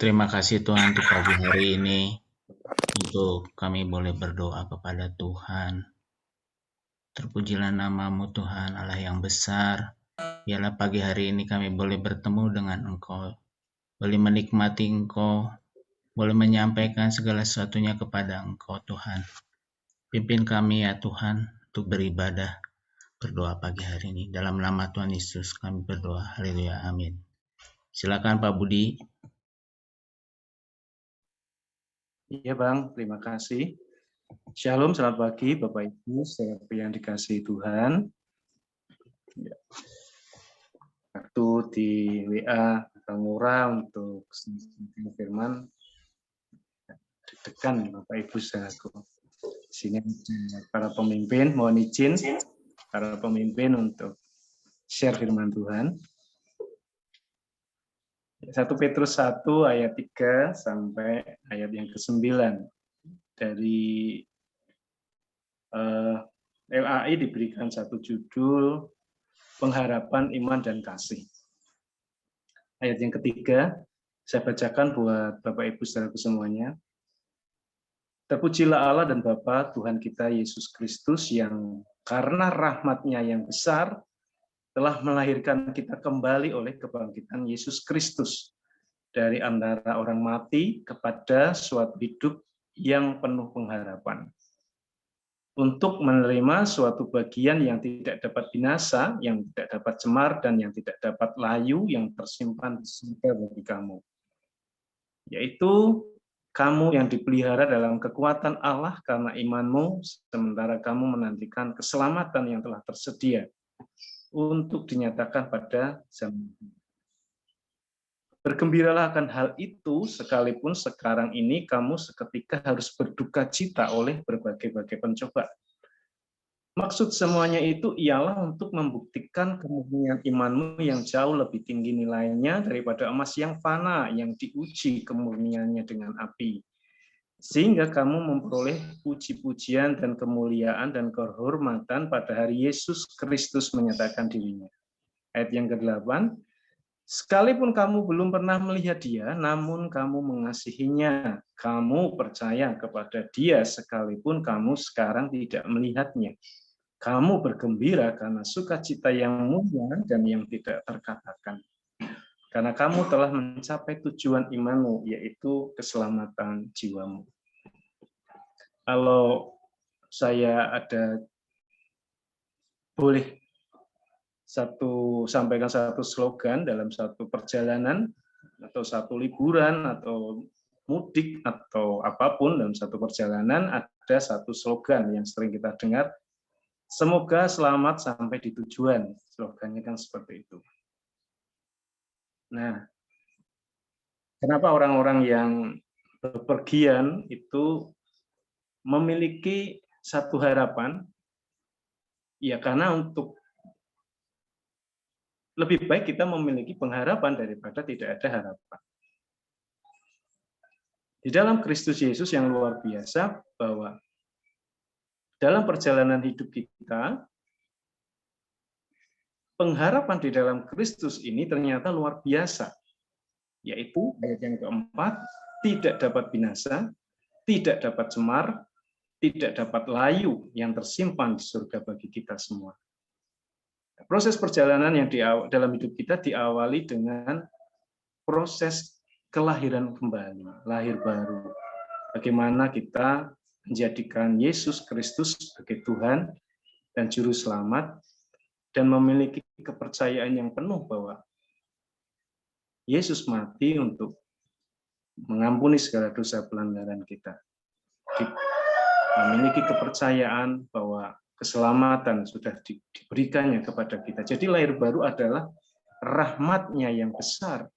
Terima kasih Tuhan untuk pagi hari ini, untuk kami boleh berdoa kepada Tuhan. Terpujilah nama-Mu Tuhan Allah yang besar. Biarlah pagi hari ini kami boleh bertemu dengan Engkau, boleh menikmati Engkau, boleh menyampaikan segala sesuatunya kepada Engkau Tuhan. Pimpin kami ya Tuhan untuk beribadah, berdoa pagi hari ini. Dalam nama Tuhan Yesus kami berdoa. Haleluya. Amin. Silakan Pak Budi. Iya Bang, terima kasih. Shalom, selamat pagi Bapak Ibu, saudara yang dikasihi Tuhan. Waktu di WA Bang Ngura untuk firman, deg-degan Bapak Ibu saudaraku. Di sini para pemimpin, mohon izin para pemimpin untuk share firman Tuhan. 1 Petrus 1 ayat 3 sampai ayat yang ke-9 dari LAI diberikan satu judul pengharapan iman dan kasih. Ayat yang ketiga saya bacakan buat Bapak Ibu saudaraku semuanya. Terpujilah Allah dan Bapa Tuhan kita Yesus Kristus yang karena rahmat-Nya yang besar telah melahirkan kita kembali oleh kebangkitan Yesus Kristus dari antara orang mati kepada suatu hidup yang penuh pengharapan. Untuk menerima suatu bagian yang tidak dapat binasa, yang tidak dapat cemar, dan yang tidak dapat layu, yang tersimpan di surga bagi kamu. Yaitu kamu yang dipelihara dalam kekuatan Allah karena imanmu, sementara kamu menantikan keselamatan yang telah tersedia untuk dinyatakan pada zaman. Bergembiralah akan hal itu, sekalipun sekarang ini kamu seketika harus berduka cita oleh berbagai-bagai pencobaan. Maksud semuanya itu ialah untuk membuktikan kemurnian imanmu yang jauh lebih tinggi nilainya daripada emas yang fana yang diuji kemurniannya dengan api. Sehingga kamu memperoleh puji-pujian dan kemuliaan dan kehormatan pada hari Yesus Kristus menyatakan dirinya. Ayat yang ke-8, sekalipun kamu belum pernah melihat Dia, namun kamu mengasihinya, kamu percaya kepada Dia sekalipun kamu sekarang tidak melihatnya. Kamu bergembira karena sukacita yang mulia dan yang tidak terkatakan. Karena kamu telah mencapai tujuan imanmu, yaitu keselamatan jiwamu. Kalau saya boleh sampaikan satu slogan dalam satu perjalanan, atau satu liburan, atau mudik, atau apapun dalam satu perjalanan, ada satu slogan yang sering kita dengar, semoga selamat sampai di tujuan. Slogannya kan seperti itu. Nah, kenapa orang-orang yang bepergian itu memiliki satu harapan? Ya karena untuk lebih baik kita memiliki pengharapan daripada tidak ada harapan. Di dalam Kristus Yesus yang luar biasa, bahwa dalam perjalanan hidup kita, pengharapan di dalam Kristus ini ternyata luar biasa, yaitu ayat yang keempat, tidak dapat binasa, tidak dapat cemar, tidak dapat layu yang tersimpan di surga bagi kita semua. Proses perjalanan yang dalam hidup kita diawali dengan proses kelahiran kembali, lahir baru. Bagaimana kita menjadikan Yesus Kristus sebagai Tuhan dan Juru Selamat, dan memiliki kepercayaan yang penuh bahwa Yesus mati untuk mengampuni segala dosa pelanggaran kita. Memiliki kepercayaan bahwa keselamatan sudah diberikannya kepada kita. Jadi lahir baru adalah rahmat-Nya yang besar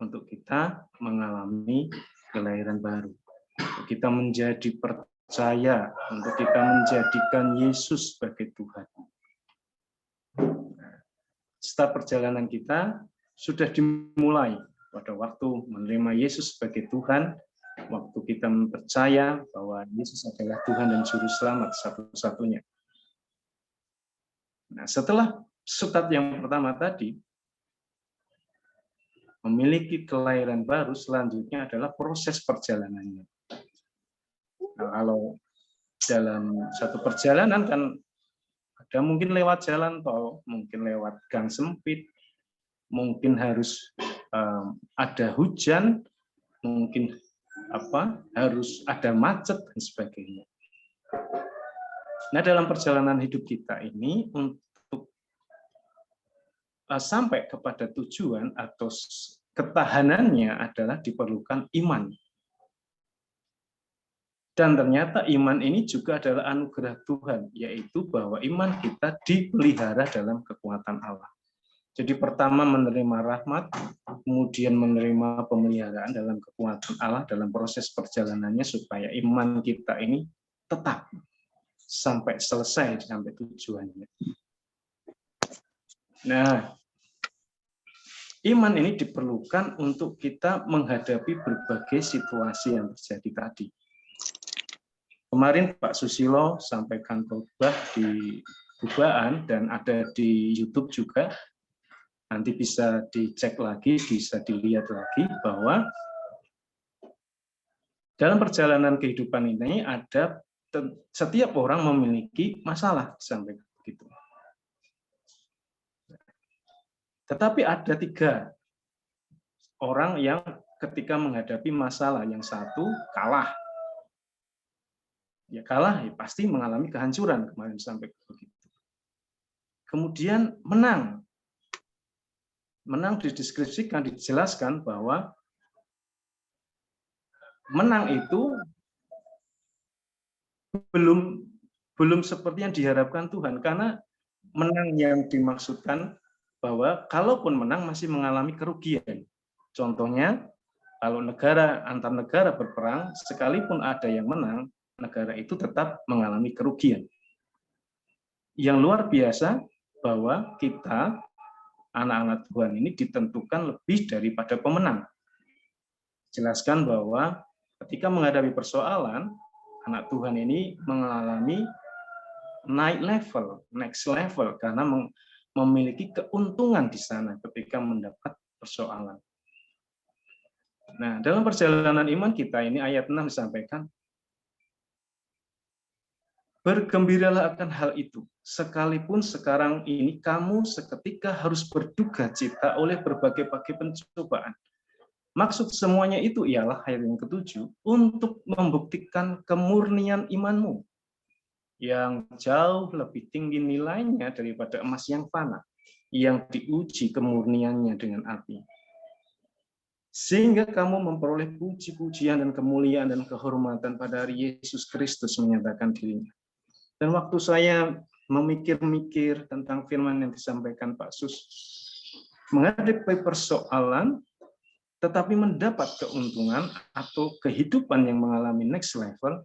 untuk kita mengalami kelahiran baru. Untuk kita menjadi percaya, untuk kita menjadikan Yesus sebagai Tuhan. Start perjalanan kita sudah dimulai pada waktu menerima Yesus sebagai Tuhan, waktu kita percaya bahwa Yesus adalah Tuhan dan Juru Selamat satu-satunya. Nah, setelah start yang pertama tadi, memiliki kelahiran baru, selanjutnya adalah proses perjalanannya. Nah, kalau dalam satu perjalanan kan ada mungkin lewat jalan tol, mungkin lewat gang sempit, mungkin harus ada hujan, mungkin harus ada macet dan sebagainya. Nah, dalam perjalanan hidup kita ini untuk sampai kepada tujuan atau ketahanannya adalah diperlukan iman. Dan ternyata iman ini juga adalah anugerah Tuhan, yaitu bahwa iman kita dipelihara dalam kekuatan Allah. Jadi pertama menerima rahmat, kemudian menerima pemeliharaan dalam kekuatan Allah dalam proses perjalanannya supaya iman kita ini tetap sampai selesai, sampai tujuannya. Nah, iman ini diperlukan untuk kita menghadapi berbagai situasi yang terjadi tadi. Kemarin Pak Susilo sampaikan khotbah di Bubaan dan ada di YouTube juga. Nanti bisa dicek lagi, bisa dilihat lagi bahwa dalam perjalanan kehidupan ini ada setiap orang memiliki masalah sampai begitu. Tetapi ada 3 orang yang ketika menghadapi masalah, yang satu kalah. Ya kalah, ya pasti mengalami kehancuran kemarin sampai begitu. Kemudian menang. Menang dideskripsikan, dijelaskan bahwa menang itu belum seperti yang diharapkan Tuhan, karena menang yang dimaksudkan bahwa kalaupun menang masih mengalami kerugian. Contohnya, kalau antar negara berperang, sekalipun ada yang menang, negara itu tetap mengalami kerugian. Yang luar biasa bahwa kita, anak-anak Tuhan ini ditentukan lebih daripada pemenang. Jelaskan bahwa ketika menghadapi persoalan, anak Tuhan ini mengalami naik level, next level, karena memiliki keuntungan di sana ketika mendapat persoalan. Nah, dalam perjalanan iman kita ini ayat 6 disampaikan, bergembiralah akan hal itu, sekalipun sekarang ini kamu seketika harus berduka cita oleh berbagai-bagai pencobaan. Maksud semuanya itu ialah ayat yang ke-7, untuk membuktikan kemurnian imanmu, yang jauh lebih tinggi nilainya daripada emas yang fana, yang diuji kemurniannya dengan api. Sehingga kamu memperoleh puji-pujian dan kemuliaan dan kehormatan pada hari Yesus Kristus menyatakan dirinya. Dan waktu saya memikir-mikir tentang firman yang disampaikan Pak Sus, menghadapi persoalan, tetapi mendapat keuntungan atau kehidupan yang mengalami next level,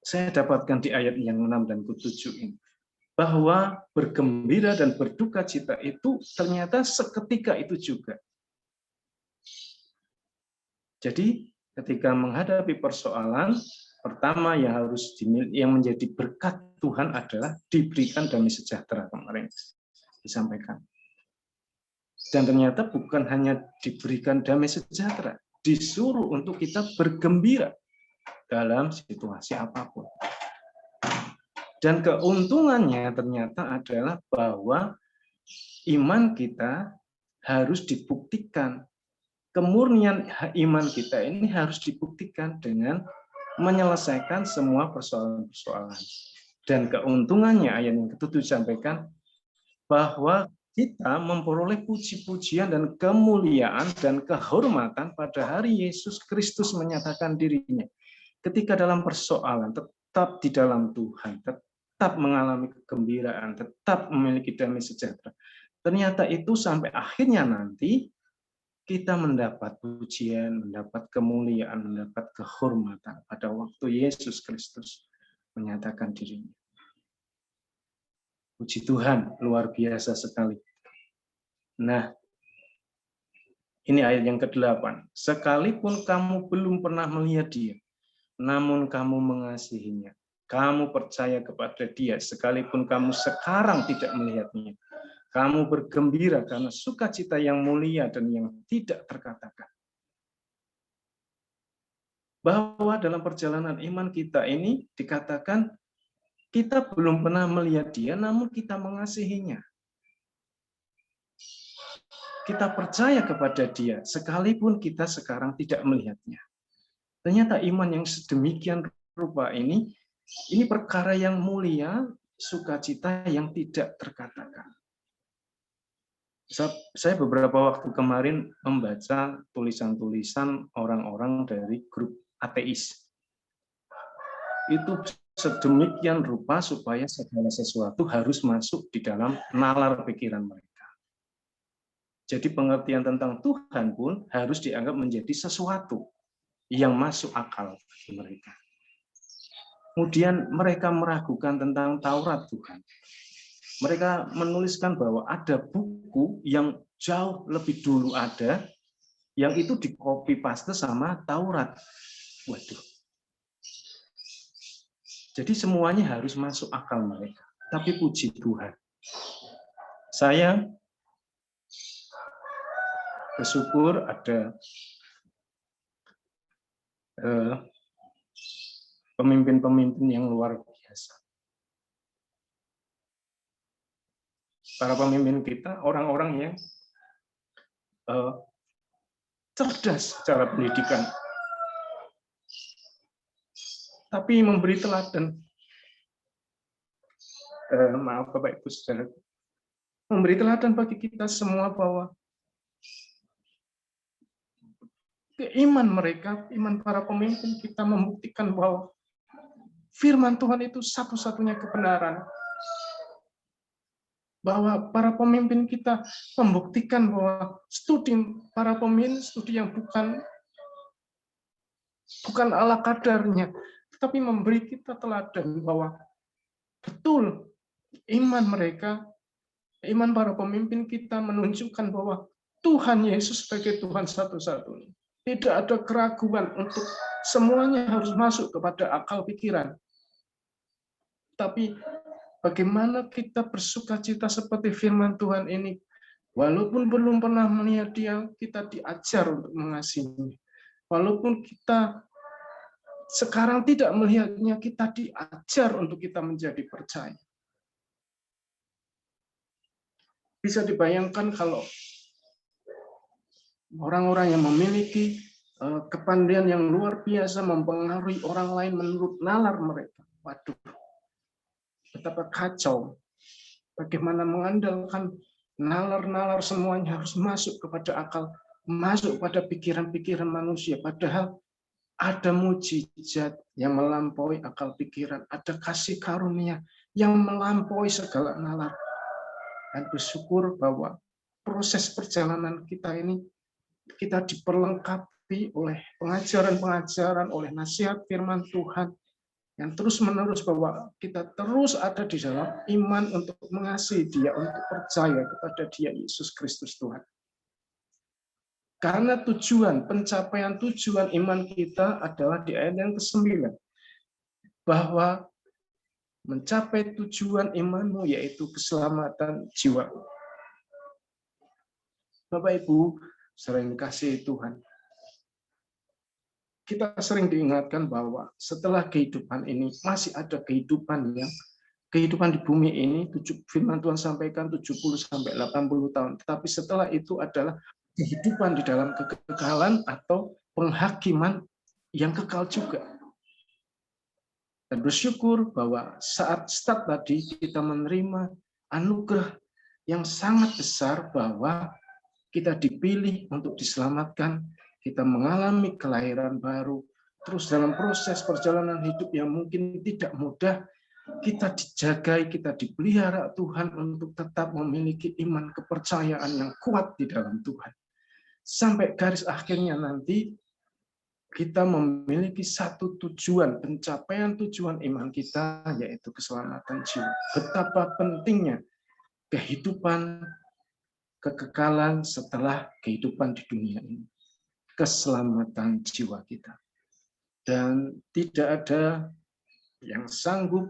saya dapatkan di ayat yang 6 dan ke-7 ini. Bahwa bergembira dan berduka cita itu ternyata seketika itu juga. Jadi ketika menghadapi persoalan, pertama yang menjadi berkat Tuhan adalah diberikan damai sejahtera, kemarin disampaikan. Dan ternyata bukan hanya diberikan damai sejahtera, disuruh untuk kita bergembira dalam situasi apapun. Dan keuntungannya ternyata adalah bahwa iman kita harus dibuktikan. Kemurnian iman kita ini harus dibuktikan dengan menyelesaikan semua persoalan-persoalan. Dan keuntungannya ayat yang ke-7 sampaikan bahwa kita memperoleh puji-pujian dan kemuliaan dan kehormatan pada hari Yesus Kristus menyatakan dirinya. Ketika dalam persoalan, tetap di dalam Tuhan, tetap mengalami kegembiraan, tetap memiliki damai sejahtera. Ternyata itu sampai akhirnya nanti kita mendapat pujian, mendapat kemuliaan, mendapat kehormatan pada waktu Yesus Kristus menyatakan dirinya. Puji Tuhan, luar biasa sekali. Nah, ini ayat yang ke-8. Sekalipun kamu belum pernah melihat dia, namun kamu mengasihinya. Kamu percaya kepada dia, sekalipun kamu sekarang tidak melihatnya. Kamu bergembira karena sukacita yang mulia dan yang tidak terkatakan. Bahwa dalam perjalanan iman kita ini dikatakan kita belum pernah melihat dia, namun kita mengasihinya. Kita percaya kepada dia, sekalipun kita sekarang tidak melihatnya. Ternyata iman yang sedemikian rupa ini perkara yang mulia, sukacita yang tidak terkatakan. Saya beberapa waktu kemarin membaca tulisan-tulisan orang-orang dari grup ateis. Itu sedemikian rupa supaya segala sesuatu harus masuk di dalam nalar pikiran mereka. Jadi pengertian tentang Tuhan pun harus dianggap menjadi sesuatu yang masuk akal bagi mereka. Kemudian mereka meragukan tentang Taurat Tuhan. Mereka menuliskan bahwa ada buku yang jauh lebih dulu ada, yang itu di copy paste sama Taurat. Waduh. Jadi semuanya harus masuk akal mereka. Tapi puji Tuhan, saya bersyukur ada pemimpin-pemimpin yang luar biasa. Para pemimpin kita, orang-orang yang cerdas secara pendidikan, tapi memberi teladan. Maaf Bapak Ibu Saudara, memberi teladan bagi kita semua bahwa iman mereka, iman para pemimpin kita membuktikan bahwa firman Tuhan itu satu-satunya kebenaran. Bahwa para pemimpin kita membuktikan bahwa studi para pemimpin, studi yang bukan ala kadarnya, tetapi memberi kita teladan bahwa betul iman mereka, iman para pemimpin kita menunjukkan bahwa Tuhan Yesus sebagai Tuhan satu-satunya. Tidak ada keraguan untuk semuanya harus masuk kepada akal pikiran. Tapi bagaimana kita bersukacita seperti firman Tuhan ini, walaupun belum pernah melihat dia, kita diajar untuk mengasihi. Walaupun kita sekarang tidak melihatnya, kita diajar untuk kita menjadi percaya. Bisa dibayangkan kalau orang-orang yang memiliki kepandaian yang luar biasa mempengaruhi orang lain menurut nalar mereka. Waduh, betapa kacau. Bagaimana mengandalkan nalar-nalar semuanya harus masuk kepada akal, masuk pada pikiran-pikiran manusia. Padahal ada mujizat yang melampaui akal pikiran, ada kasih karunia yang melampaui segala nalar. Dan bersyukur bahwa proses perjalanan kita ini, kita diperlengkapi oleh pengajaran-pengajaran, oleh nasihat firman Tuhan, yang terus-menerus bahwa kita terus ada di dalam iman untuk mengasihi dia, untuk percaya kepada dia, Yesus Kristus Tuhan. Karena pencapaian tujuan iman kita adalah di ayat yang ke-9, bahwa mencapai tujuan imanmu yaitu keselamatan jiwa. Bapak Ibu, sering dikasihi Tuhan, kita sering diingatkan bahwa setelah kehidupan ini masih ada kehidupan di bumi ini. Firman Tuhan sampaikan 70-80 tahun. Tetapi setelah itu adalah kehidupan di dalam kekekalan atau penghakiman yang kekal juga. Dan bersyukur bahwa saat start tadi kita menerima anugerah yang sangat besar bahwa kita dipilih untuk diselamatkan, kita mengalami kelahiran baru, terus dalam proses perjalanan hidup yang mungkin tidak mudah, kita dijagai, kita dipelihara Tuhan untuk tetap memiliki iman kepercayaan yang kuat di dalam Tuhan. Sampai garis akhirnya nanti, kita memiliki satu tujuan, pencapaian tujuan iman kita, yaitu keselamatan jiwa. Betapa pentingnya kehidupan, kekekalan setelah kehidupan di dunia ini. Keselamatan jiwa kita. Dan tidak ada yang sanggup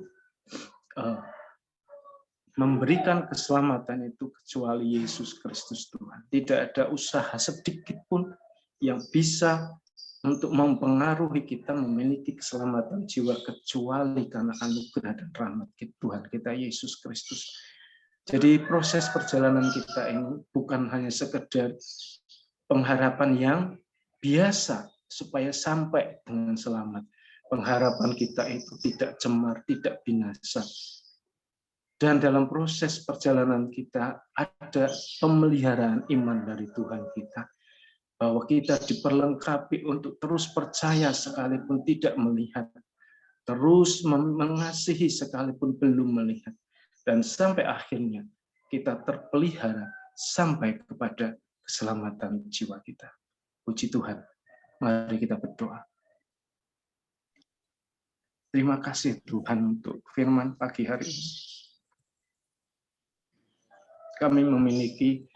memberikan keselamatan itu kecuali Yesus Kristus Tuhan. Tidak ada usaha sedikit pun yang bisa untuk mempengaruhi kita memiliki keselamatan jiwa kecuali karena anugerah dan rahmat Tuhan kita Yesus Kristus. Jadi proses perjalanan kita ini bukan hanya sekedar pengharapan yang biasa supaya sampai dengan selamat. Pengharapan kita itu tidak cemar, tidak binasa. Dan dalam proses perjalanan kita ada pemeliharaan iman dari Tuhan kita. Bahwa kita diperlengkapi untuk terus percaya sekalipun tidak melihat. Terus mengasihi sekalipun belum melihat. Dan sampai akhirnya kita terpelihara sampai kepada keselamatan jiwa kita. Puji Tuhan. Mari kita berdoa. Terima kasih Tuhan untuk firman pagi hari ini. Kami memiliki